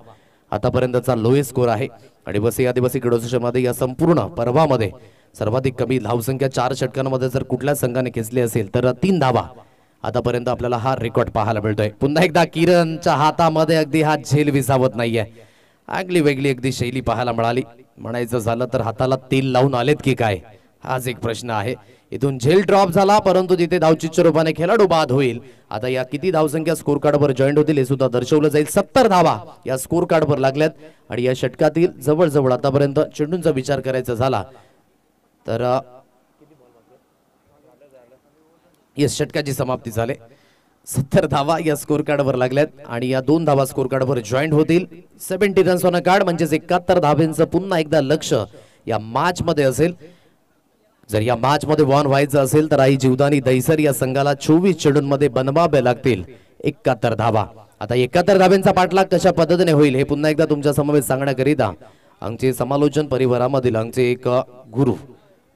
आतापर्यंतचा लोएस्ट स्कोर आहे. आणि वसई आदिवासी क्रीडा असोसिएशनमध्ये या संपूर्ण पर्वामध्ये सर्वाधिक कमी धावसंख्या 4 षटकांमध्ये जर कुठल्या संघाने खेचली असेल तर 3 धावा आतापर्यंत आपल्याला हा रेकॉर्ड पाहायला मिळतोय. पुन्हा एकदा किरणच्या हातामध्ये अगदी हा झेल विसावत नाहीये. आगली वेगळी अगदी शैली पाहायला मिळाली. म्हणायचं झालं तर हाताला तेल लावून आलेत की काय हाच एक प्रश्न आहे. इथून झेल ड्रॉप झाला परंतु तिथे धावचीच्या रूपाने खेळाडू बाद होईल. आता या किती धावसंख्या स्कोर कार्डवर जॉईंट होतील हे सुद्धा दर्शवलं जाईल. 70 धावा या स्कोर कार्डवर लागल्यात आणि या षटकातील जवळजवळ आतापर्यंत चेंडूंचा विचार करायचा झाला तर या षटकाची समाप्ती झाली. 70 धावा या स्कोर कार्डवर लागल्यात आणि या 2 धावा स्कोर कार्डवर जॉईंट होतील. 70 रन्स ऑन अ कार्ड म्हणजे 71 धावांचं पुन्हा एकदा लक्ष या मॅच मध्ये असेल. जर या मॅच मध्ये वॉन व्हायचं असेल तर आई जीवदानी दैसर या संघाला 24 चेंडूंमध्ये बनवावे लागतील 71 धावा. आता 71 धाब्यांचा पाठलाग कशा पद्धतीने होईल हे पुन्हा एकदा तुमच्या समवेत सांगण्याकरिता आमचे समालोचन परिवारामधील आमचे एक गुरु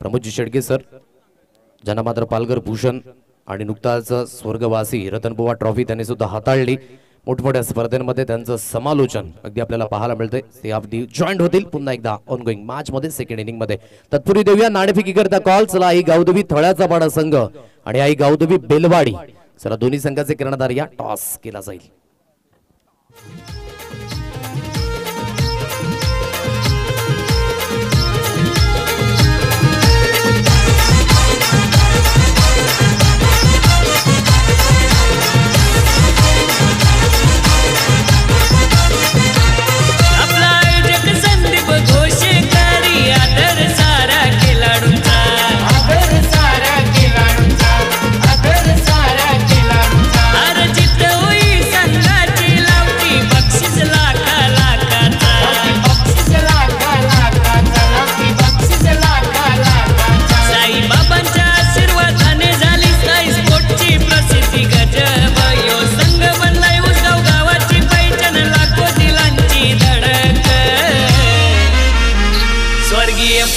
प्रमोदजी शेडगे सर, ज्यांना मात्र पालघर भूषण आणि नुकताच स्वर्गवासी रतनबुवा ट्रॉफी त्यांनी सुद्धा हाताळली. मोठमोठ्या स्पर्धेमध्ये त्यांचं समालोचन अगदी आपल्याला पाहायला मिळतंय. ते अगदी जॉईंट होतील पुन्हा एकदा ऑनगोईंग मॅच मध्ये सेकंड इनिंग मध्ये. तत्पूर्वी देऊया नाणेफेकी करता कॉल. चला आई गावदेवी थळ्याचा पाडा संघ आणि आई गावदेवी बेलवाडी, चला दोन्ही संघाचे कर्णधार या टॉस केला जाईल.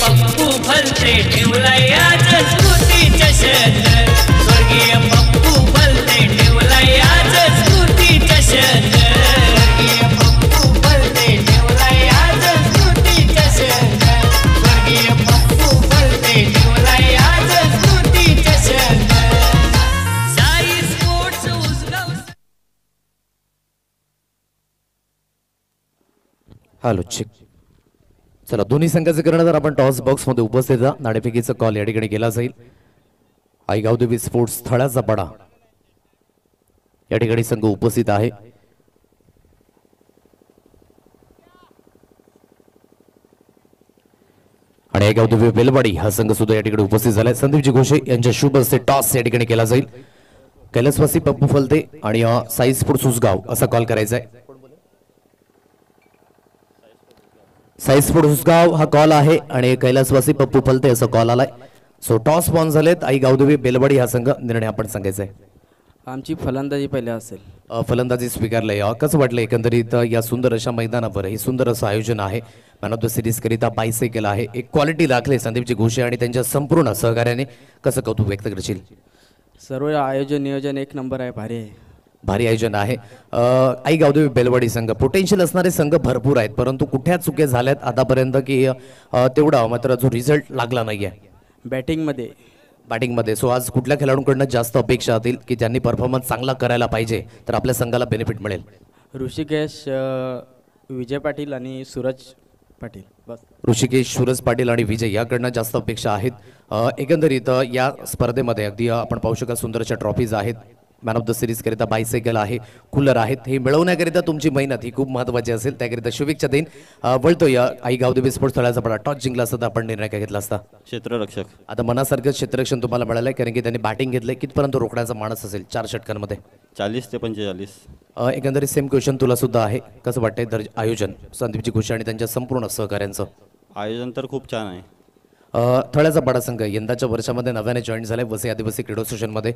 पप्पू भलते ठेवलाय आज स्मृती चषक. स्वर्गीय पप्पू भलते ठेवलाय आज स्मृती चषक. स्वर्गीय पप्पू भलते ठेवलाय आज स्मृती चषक. स्वर्गीय पप्पू भलते ठेवलाय आज स्मृती चषक. Sai sports Usgao. Hello check. चला दोन्ही संघाचे कर्णधार आपण टॉस बॉक्स मध्ये उपस्थित आहे. नाणेफेकीचा कॉल या ठिकाणी केला जाईल. आई गावदेवी स्पोर्ट्स थळाचा पाडा या ठिकाणी संघ उपस्थित आहे. आणि आई गावदेवी बेलवाडी हा संघ सुद्धा या ठिकाणी उपस्थित झालाय. संदीपजी घोषे यांच्या शुभ हस्ते टॉस या ठिकाणी केला जाईल. कैलासवासी पप्पू फलते आणि साई स्पोर्ट्स उसगाव असा कॉल करायचा आहे. साई स्पोर्ट्स उसगाव हा कॉल आहे आणि कैलासवासी पप्पू फलते असा कॉल आलाय. सो टॉस बॉन झालेत. आई गावदेवी बेलवाडी हा संघ निर्णय आपण सांगायचा आहे. आमची फलंदाजी पहिले असेल. फलंदाजी स्वीकारलंय. कसं वाटलं एकंदरीत या सुंदर अशा मैदानावर हे सुंदर असं आयोजन आहे. मॅन ऑफ द सिरीज करिता बायसायकल आहे. एक क्वालिटी राखले संदीपजी घोषे आणि त्यांच्या संपूर्ण सहकार्याने. कसं कौतुक व्यक्त करशील? सर्व आयोजन नियोजन एक नंबर आहे. भारी आहे. भारी आयोजन आहे. आई गावदेवी बेलवाडी संघ पोटेन्शियल असणारे संघ भरपूर आहेत, परंतु कुठ्या चुके झाल्यात आतापर्यंत की तेवढा मात्र जो रिझल्ट लागला नाहीये बॅटिंगमध्ये. सो आज कुठल्या खेळाडूंकडनं जास्त अपेक्षा असतील की ज्यांनी परफॉर्मन्स चांगला करायला पाहिजे तर आपल्या संघाला बेनिफिट मिळेल? ऋषिकेश, विजय पाटील आणि सूरज पाटील. बस ऋषिकेश, सूरज पाटील आणि विजय याकडनं जास्त अपेक्षा आहेत. एकंदरीत या स्पर्धेमध्ये अगदी आपण पाहू शकाल सुंदर अशा ट्रॉफीज आहेत. मॅन ऑफ द सिरीज करिता बायसायकल आहे, कूलर आहेत. हे मिळवण्याकरिता तुमची मेहनत ही खूप महत्त्वाची असेल. त्याकरिता शुभेच्छा देईन. वळतो या आई गावदेवी स्पोर्ट्स थळाचा पडा. टॉस जिंकला असता तर आपण निर्णय काय घेतला असता? क्षेत्ररक्षक. आता मनासारखं क्षेत्ररक्षण तुम्हाला मिळालंय कारण की त्यांनी बॅटिंग घेतलंय. कितपर्यंत रोखण्याचा माणूस असेल 4 षटकांमध्ये? 40 ते 45. एकंदरीत सेम क्वेश्चन तुला सुद्धा आहे. कसं वाटतंय आयोजन संदीपजी घोषे आणि त्यांच्या संपूर्ण सहकार्यांचं? आयोजन तर खूप छान आहे. थळ्याचा पाडा संघ यंदाच्या वर्षामध्ये नव्याने जॉईन झालाय वसई आदिवासी क्रीडा असोसिएशनमध्ये.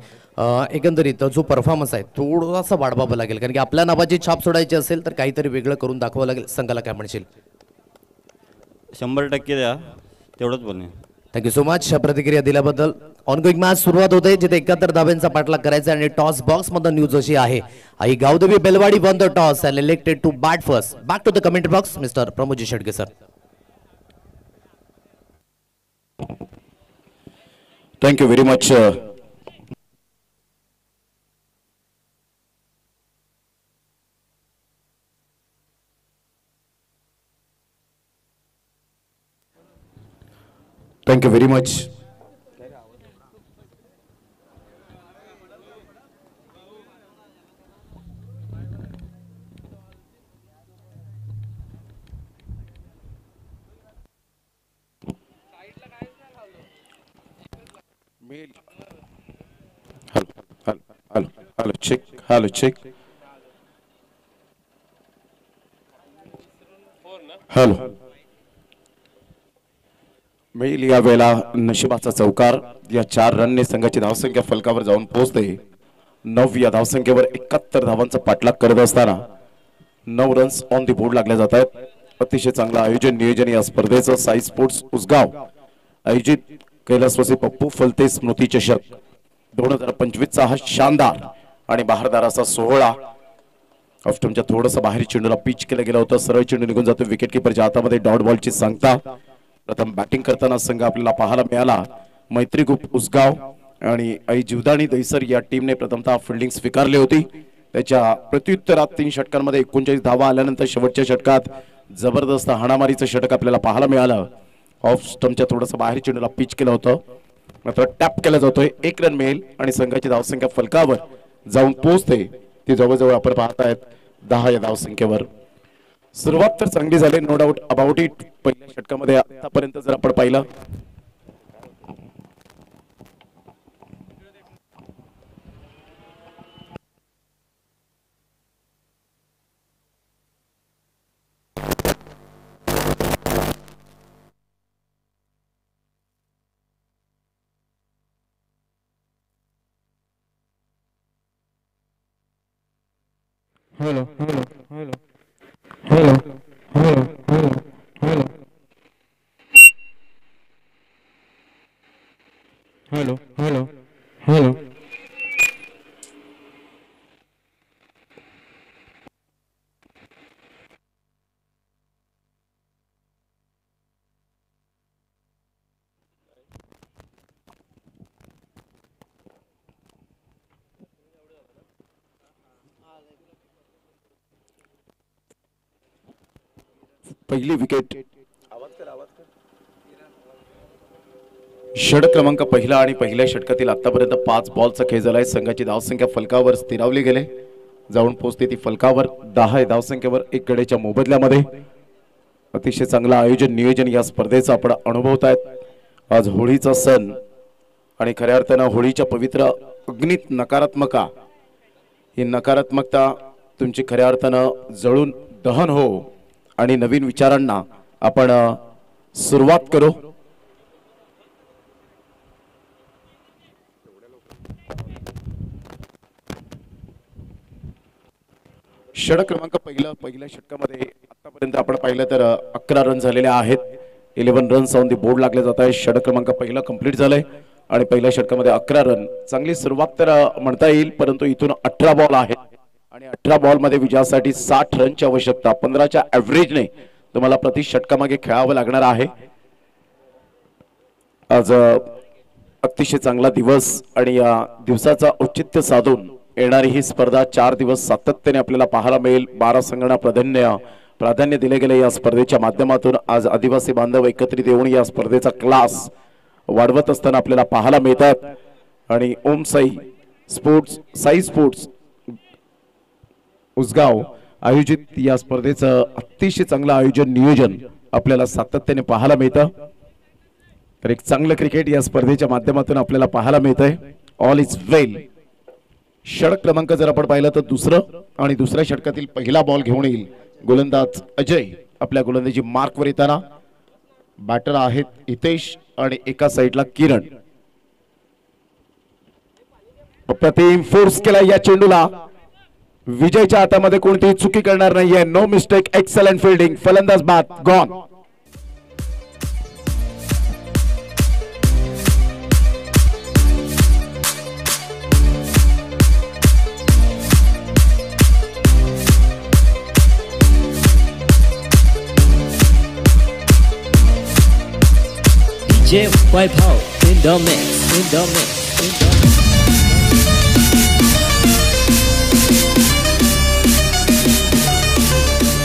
एकंदरीत जो परफॉर्मन्स आहे थोडासा वाढवावा लागेल कारण की आपल्या नावाची छाप सोडायची असेल तर काहीतरी वेगळं करून दाखवावं लागेल. संघाला काय म्हणशील? 100% द्या, तेवढंच बोलणे. थँक्यू सो मच प्रतिक्रिया दिल्याबद्दल. ऑनगोईंग मॅच सुरुवात होते जिथे 71 धाब्यांचा पाठलाग करायचा आणि टॉस बॉक्स मध्ये न्यूज अशी आहे. Aai Gavdevi Belwadi won the toss and elected to bat first. Back to the comment box mister Pramodji Shedge sir. Thank you very much. Thank you very much. Hello, check. Hello, check. Hello. मिळेल या वेळेला नशिबाचा चौकार. या 4 रनने संघाची धावसंख्या फलकावर जाऊन पोहोचते. 9 या धावसंख्येवर 71 धावांचा पाठलाग करत असताना 9 रन्स ऑन दी बोर्ड लागले जात आहेत. अतिशय चांगलं आयोजन नियोजन या स्पर्धेचं साई स्पोर्ट्स उसगाव आयोजित कैलासवासी पप्पू फलते स्मृती चषक 2025 चा हा शानदार आणि बहारदार असा सोहळा. ऑफस्टमच्या थोडंसं बाहेर चेंडूला पिच केलं गेलं होतं. सरळ चेंडू निघून जातो विकेट किपरच्या हातामध्ये. डॉट बॉलची सांगता. प्रथम बॅटिंग करताना संघ आपल्याला पाहायला मिळाला मैत्री ग्रुप उसगाव आणि आई जीवदानी दैसर या टीमने प्रथमतः फिल्डिंग स्वीकारली होती. त्याच्या प्रत्युत्तरात 3 षटकांमध्ये 39 धावा आल्यानंतर शेवटच्या षटकात जबरदस्त हाणामारीचं षटक आपल्याला पाहायला मिळालं. ऑफ स्टंपच्या थोडंसं बाहेर चेंडूला पिच केलं होतं मात्र टॅप केला जातोय. 1 रन मिळेल आणि संघाची धावसंख्या फलकावर जाऊन पोहोचते. ती जवळजवळ आपण पाहतायत 10 या धावसंख्येवर. सुरुवात तर चांगली झाली नो डाऊट अबाउट इट. पहिल्या षटकामध्ये आतापर्यंत जर आपण पाहिलं Hello, hello, hello, hello, hello, hello, hello, hello, hello, hello. पहिली विकेट. षटक क्रमांक पहिला आणि पहिल्या षटकातील आतापर्यंत 5 बॉलचा खेळ झालाय. संघाची धावसंख्या फलकावर स्थिरावली गेले जाऊन पोहोचते ती फलकावर 10 धावसंख्येवर 1 गड्याच्या मोबदल्यामध्ये. अतिशय चांगलं आयोजन नियोजन या स्पर्धेचं आपण अनुभवतायत. आज होळीचा सण आणि खऱ्या अर्थानं होळीच्या पवित्र अग्नीत नकारात्मकता ही नकारात्मकता तुमची खऱ्या अर्थानं जळून दहन हो आणि नवीन विचारांना आपण सुरुवात करू. षटक क्रमांक पहिल्या षटकामध्ये आतापर्यंत आपण पाहिलं तर 11 रन झालेले आहेत. 11 रन्स ऑन दी बोर्ड लागले जात आहे. षटक क्रमांक पहिला कंप्लीट झालंय आणि पहिल्या षटकामध्ये 11 रन. चांगली सुरुवात तर म्हणता येईल परंतु इथून 18 बॉल आहेत आणि 18 बॉल मध्ये विजयासाठी 60 रनची आवश्यकता. 15च्या ऍव्हरेजने तुम्हाला प्रति षटकामागे खेळावं लागणार आहे. आज अतिशय चांगला दिवस आणि या दिवसाचा औचित्य साधून येणारी ही स्पर्धा 4 दिवस सातत्याने आपल्याला पाहायला मिळेल. 12 संघांना प्राधान्य दिले गेले या स्पर्धेच्या माध्यमातून. आज आदिवासी बांधव एकत्रित येऊन या स्पर्धेचा क्लास वाढवत असताना आपल्याला पाहायला मिळतात आणि ओम साई स्पोर्ट्स उसगाव आयोजित या स्पर्धेचं अतिशय चांगलं आयोजन नियोजन आपल्याला सातत्याने पाहायला मिळतं. तर एक चांगलं क्रिकेट या स्पर्धेच्या माध्यमातून आपल्याला पाहायला मिळतंय. ऑल इज वेल. षटक क्रमांक जर आपण पाहिलं तर दुसऱ्या षटकातील पहिला बॉल घेऊन येईल गोलंदाज अजय. आपल्या गोलंदाजी मार्कवर येताना बॅटर आहेत हितेश आणि एका साइडला किरण. अप्रतिम फोर्स केला या चेंडूला. विजयच्या हातामध्ये कोणतीही चुकी करणार नाहीये. No mistake. Excellent fielding. फलंदाज बाद gone. DJ Vaibhav in the mix.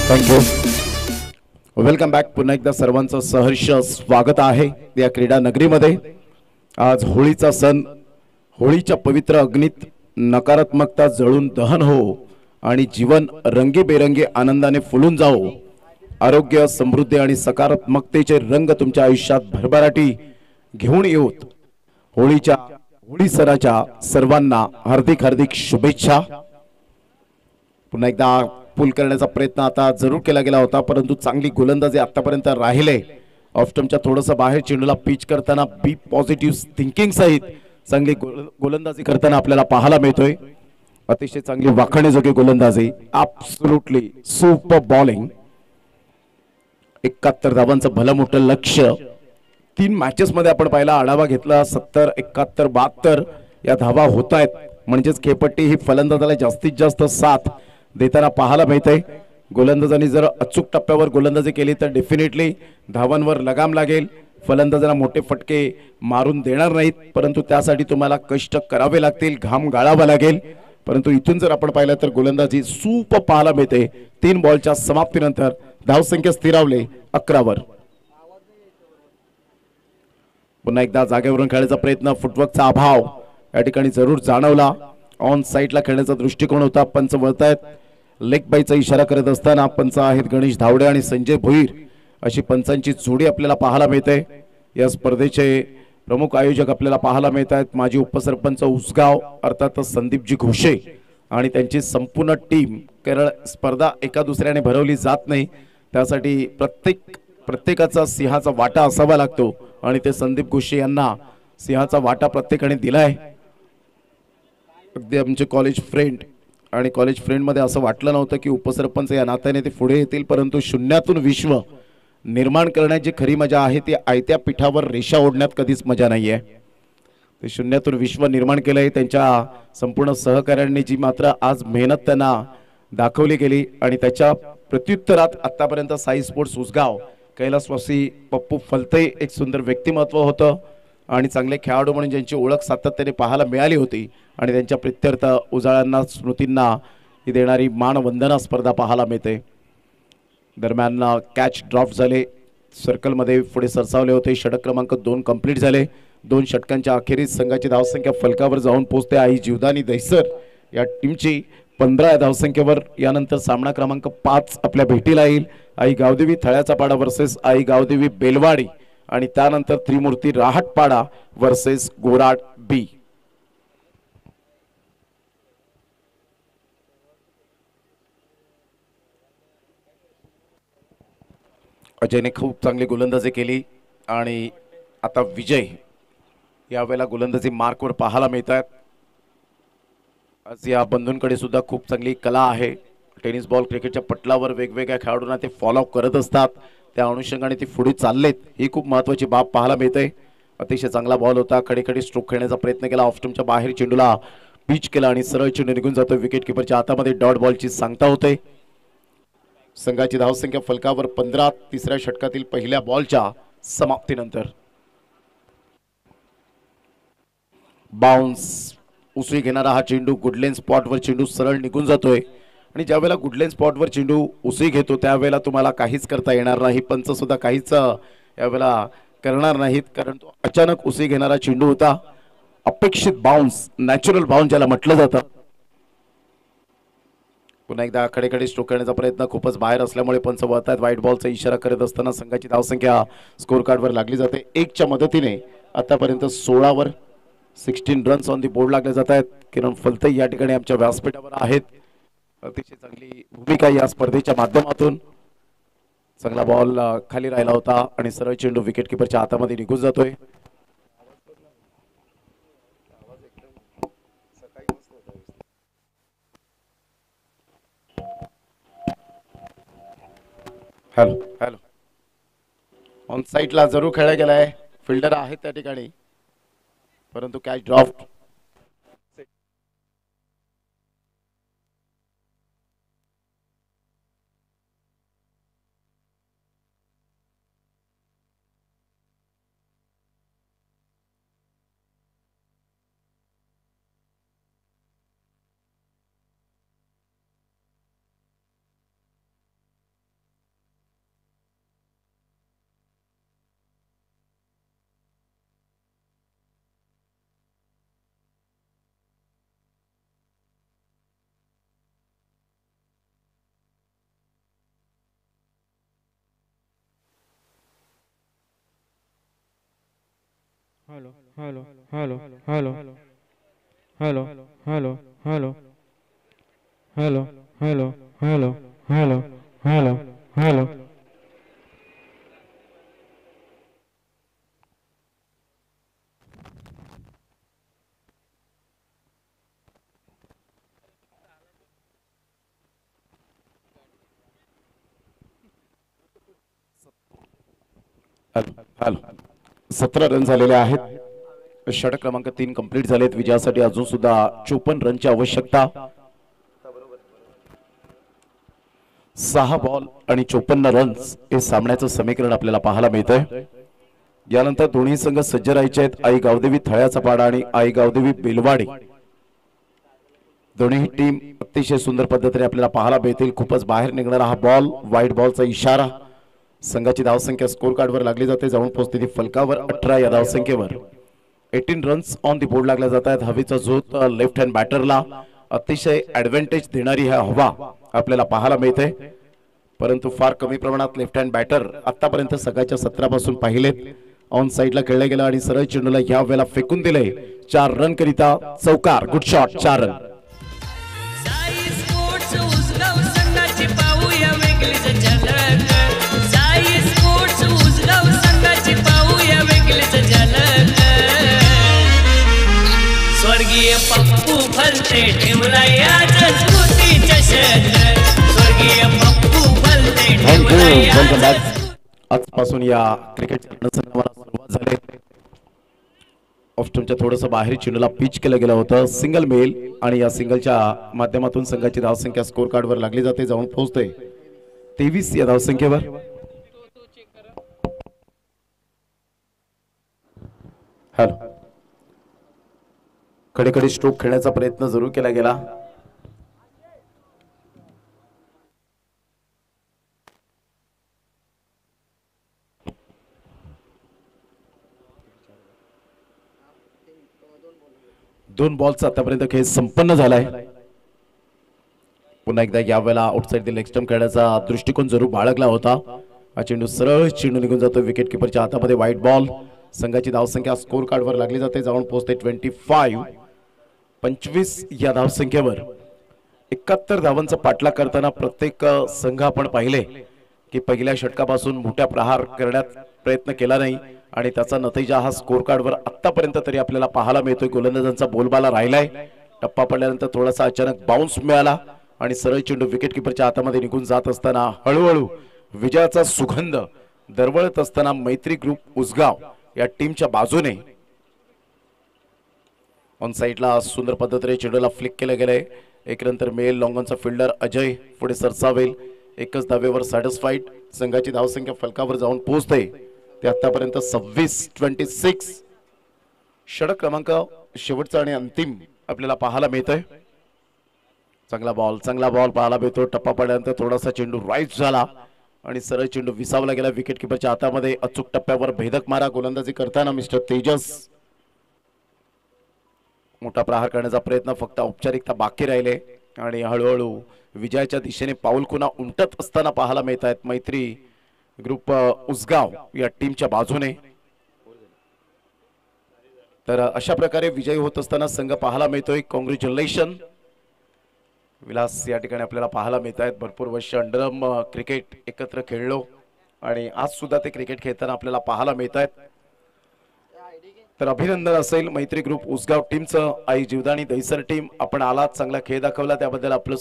Thank you. Welcome back. पुन्हा एकदा सर्वांचं सहर्ष स्वागत आहे या क्रीडा नगरीमध्ये. आज होळीचा सण. होळीच्या पवित्र अग्नीत नकारात्मकता जळून दहन हो आणि जीवन रंगीबेरंगी आनंदाने फुलून जाओ. आरोग्य समृद्धी आणि सकारात्मकतेचे रंग तुमच्या आयुष्यात भरभराटी घेऊन येऊत. होळी सणाच्या सर्वांना हार्दिक शुभेच्छा. पुन्हा एकदा पूल करण्याचा प्रयत्न आता जरूर केला गेला होता परंतु चांगली गोलंदाजी आतापर्यंत राहिले ऑफ्टमच्या थोडंसं बाहेर चेंडूला पिच करताना बी पॉझिटिव्ह थिंकिंग सहित चांगली गोलंदाजी करताना आपल्याला पाहायला मिळतोय. अतिशय चांगली वाखण्याजोगी गोलंदाजी, ॲब्सोल्युटली सुपर बॉलिंग. 71 धावांचं भलं मोठं लक्ष. 3 मॅचेस मध्ये आपण पाहिला, आढावा घेतला, 70, 71, 72 या धावा होत आहेत. म्हणजेच खेळपट्टी ही फलंदाजाला जास्तीत जास्त साथ देताना पाहायला मिळते. गोलंदाजांनी जर अचूक टप्प्यावर गोलंदाजी केली तर डेफिनेटली धावांवर लगाम लागेल. फलंदाजांना मोठे फटके मारून देणार नाहीत, परंतु त्यासाठी तुम्हाला कष्ट करावे लागतील, घाम गाळावा लागेल. परंतु इथून जर आपण पाहिलं तर गोलंदाजी सूप पाहायला मिळते. 3 बॉलच्या समाप्तीनंतर धावसंख्या स्थिरावले 11 वर. पुन्हा एकदा जागेवरून खेळण्याचा प्रयत्न, फुटवर्कचा अभाव या ठिकाणी जरूर जाणवला. ऑन साईडला खेळण्याचा दृष्टिकोन होता. पंच वळतायत, लेग बायचा इशारा करत असताना पंच आहेत गणेश धावडे आणि संजय भोईर. अशी पंचांची जोडी आपल्याला पाहायला मिळते. या स्पर्धेचे प्रमुख आयोजक आपल्याला पाहायला मिळत आहेत माजी उपसरपंच उसगाव अर्थातच संदीपजी घोषे आणि त्यांची संपूर्ण टीम. केरळ स्पर्धा एका दुसऱ्याने भरवली जात नाही, त्यासाठी प्रत्येकाचा सिंहाचा वाटा असावा लागतो आणि ते संदीप घोषे यांना सिंहाचा वाटा प्रत्येकाने दिलाय. अगदी आमचे कॉलेज फ्रेंड आणि कॉलेज फ्रेंडमध्ये असं वाटलं नव्हतं की उपसरपंच या नात्याने ते पुढे येतील, परंतु शून्यातून विश्व निर्माण करण्याची खरी मजा आहे ती आयत्या पिठावर रेषा ओढण्यात कधीच मजा नाही आहे. ते शून्यातून विश्व निर्माण केलंय. त्यांच्या संपूर्ण सहकाऱ्यांनी जी मात्र आज मेहनत त्यांना दाखवली गेली आणि त्याच्या प्रत्युत्तरात आतापर्यंत साई स्पोर्ट्स उसगाव, कैलासवासी पप्पू फलते एक सुंदर व्यक्तिमत्व होतं आणि चांगले खेळाडू म्हणून ज्यांची ओळख सातत्याने पाहायला मिळाली होती आणि त्यांच्या प्रित्यर्थ उजाळ्यांना स्मृतींना ही देणारी मानवंदना स्पर्धा पाहायला मिळते. दरम्यान कॅच ड्रॉफ्ट झाले, सर्कलमध्ये पुढे सरसावले होते. षटक क्रमांक 2 कंप्लीट झाले. 2 षटकांच्या अखेरीस संघाची धावसंख्या फलकावर जाऊन पोहोचते. आई जीवदानी दहिसर या टीमची 15 धावसंख्येवर. यानंतर सामना क्रमांक 5 आपल्या भेटीला येईल. आई गावदेवी थळ्याचा पाडा वर्सेस आई गावदेवी बेलवाडी आणि त्यानंतर त्रिमूर्ती राहटपाडा वर्सेस गोराड बी. अजयने खूप चांगली गोलंदाजी केली आणि आता विजय यावेळेला गोलंदाजी मार्कवर पाहायला मिळतात. आज या बंधूंकडे सुद्धा खूप चांगली कला आहे. टेनिस बॉल क्रिकेटच्या पटलावर वेगवेगळ्या खेळाडूंना ते फॉलोअप करत असतात, त्या अनुषंगाने ते पुढे चाललेत, ही खूप महत्त्वाची बाब पाहायला मिळते. अतिशय चांगला बॉल होता, खडे स्ट्रोक खेळण्याचा प्रयत्न केला, ऑफस्टंपच्या बाहेर चेंडूला पिच केला आणि सरळ चेंडू निघून जातो. विकेट किपरच्या हातामध्ये डॉट बॉलची सांगता होते. संघाची धावसंख्या फलकावर 15 तिसऱ्या षटकातील पहिल्या बॉलच्या समाप्तीनंतर. बाउन्स उसळी घेणारा हा चेंडू गुडलेन स्पॉटवर चेंडू सरळ निघून जातोय आणि ज्यावेळेला गुडलेन स्पॉटवर चेंडू उसळी घेतो त्यावेळेला तुम्हाला काहीच करता येणार नाही. पंच सुद्धा काहीच यावेळेला करणार नाहीत, कारण तो अचानक उसळी घेणारा चेंडू होता. अपेक्षित बाउन्स, नॅचरल बाउन्स ज्याला म्हटलं जातं. पुन्हा एकदा खडे स्ट्रोक करण्याचा प्रयत्न खूपच बाहेर असल्यामुळे पंच वळतायत. व्हाईट बॉलचा इशारा करत असताना संघाची धावसंख्या स्कोर कार्डवर लागली जाते. 1च्या मदतीने आतापर्यंत 16 वर 16 रन्स ऑन दी बोर्ड लागले जात आहेत. किरण फलते या ठिकाणी आमच्या व्यासपीठावर आहेत. अतिशय चांगली भूमिका या स्पर्धेच्या माध्यमातून. चांगला बॉल खाली राहिला होता आणि सरळ चेंडू विकेट किपरच्या हातामध्ये निघून जातोय. हॅलो ऑन साईडला जरूर खेळला गेलाय, फिल्डर आहे त्या ठिकाणी, परंतु catch draught. Hello, hello, hello, hello, hello, hello, hello, hello, hello, hello, hello, hello, hello. Hello 17 run झालेले आहेत. षटक क्रमांक 3 कंप्लीट झालेत. विजयासाठी अजून सुद्धा 54 रनची आवश्यकता. 6 बॉल आणि 54 रन्स हे सामन्याचं समीकरण आपल्याला पाहायला मिळतंय. यानंतर दोन्ही संघ सज्ज राहायचे आहेत. आई गावदेवी थळ्याचा पाडा आणि आई गावदेवी बेलवाडी दोन्ही टीम अतिशय सुंदर पद्धतीने आपल्याला पाहायला मिळतील. खूपच बाहेर निघणारा हा बॉल, वाईट बॉलचा इशारा. संघाची धावसंख्या स्कोर कार्डवर लागली जाते. जाऊन पोहोचते ती फलकावर 18 या धावसंख्येवर. 18 रन्स ऑन दी बोर्ड लागल्या जात आहेत. हवेचा झोत लेफ्ट हँड बॅटरला अतिशय ऍडव्हान्टेज देणारी हा हवा आपल्याला पाहायला मिळते. परंतु फार कमी प्रमाणात लेफ्ट हँड बॅटर आतापर्यंत सगळ्याच्या 17 पासून पाहिलेत. ऑन साइडला खेळलं गेलं आणि सरळ चेंडूला या वेळेला फेकून दिले. 4 रन करिता चौकार. Good shot. 4 run. Sai sports Usgaon संघाची पाहूया वेगळीच झलक. साई स्पोर्ट्स उसगाव संघाची पाहूया वेगळीच झलक. स्वर्गीय पप्पू भलते ठेवलाय आज स्मृती चषक. स्वर्गीय पप्पू भलते ठेवलाय आज. आजपासून या क्रिकेट संघाला सुरुवात झाली. ऑफस्टमच्या थोडंसं बाहेर चेंडूला पिच केलं गेलं होतं. सिंगल मेल आणि या सिंगलच्या माध्यमातून संघाची धावसंख्या स्कोर कार्डवर लागली जाते. जाऊन पोहोचते 23 या धावसंख्येवर. हॅलो कडे स्ट्रोक खेळण्याचा प्रयत्न जरूर केला गेला. दोन बॉलचा आतापर्यंत खेळ संपन्न झालाय. पुन्हा एकदा यावेळेला आउटसाइड द लेग स्टंप खेळण्याचा दृष्टिकोन जरूर बाळगला होता. हा चेंडू सरळ चेंडू निघून जातो विकेट किपरच्या हातामध्ये. White ball. संघाची धावसंख्या स्कोर कार्डवर लागली जाते. जाऊन पोहोचते 25 या धावसंख्येवर. 71 धावांचा पाठलाग करताना प्रत्येक संघ आपण पाहिले की पहिल्या षटकापासून मोठ्या प्रहार करण्यात प्रयत्न केला नाही आणि त्याचा नतीजा हा स्कोर कार्डवर आतापर्यंत तरी आपल्याला पाहायला मिळतोय. गोलंदाजांचा बोलबाला राहिलाय. टप्पा पडल्यानंतर थोडासा अचानक बाउन्स मिळाला आणि सरळ चेंडू विकेट किपरच्या हातामध्ये निघून जात असताना हळूहळू विजयाचा सुगंध दरवळत असताना मैत्री ग्रुप उसगाव या टीमच्या बाजूने ऑन साइडला सुंदर पद्धतीने चेंडूला फ्लिक केलं गेलंय. एक नंतर मेल लॉंगॉनचा फिल्डर अजय पुढे सरसावेल. एकच धावेवर सॅटिस्फाईड. संघाची धावसंख्या फलकावर जाऊन पोहोचते ते आतापर्यंत 26. षटक क्रमांक शेवटचा आणि अंतिम आपल्याला पाहायला मिळतोय. चांगला बॉल पाहायला मिळतो. टप्पा पडल्यानंतर थोडासा चेंडू राईट झाला आणि सरळ चेंडू विसावला गेला विकेट किपरच्या हातामध्ये. अचूक टप्प्यावर भेदक मारा गोलंदाजी करताना मिस्टर तेजस. मोठा प्रहार करण्याचा प्रयत्न फक्त औपचारिकता बाकी राहिले आणि हळूहळू विजयाच्या दिशेने पाऊल खुणा उमटत असताना पाहायला मिळत आहेत मैत्री ग्रुप उसगाव या टीमच्या बाजूने. तर अशा प्रकारे विजयी होत असताना संघ पाहायला मिळतोय. कॉंग्रॅच्युलेशन विलास. या ठिकाणी आपल्याला पाहायला मिळत आहेत. भरपूर वर्ष अंडरम क्रिकेट एकत्र खेळलो आणि आज सुद्धा ते क्रिकेट खेळताना आपल्याला पाहायला मिळत आहेत. तर अभिनंदन असेल मैत्री ग्रुप उसगाव टीमचं. आई जीवदानी दहिसर टीम आपण आलात, चांगला खेळ दाखवला त्याबद्दल आपलं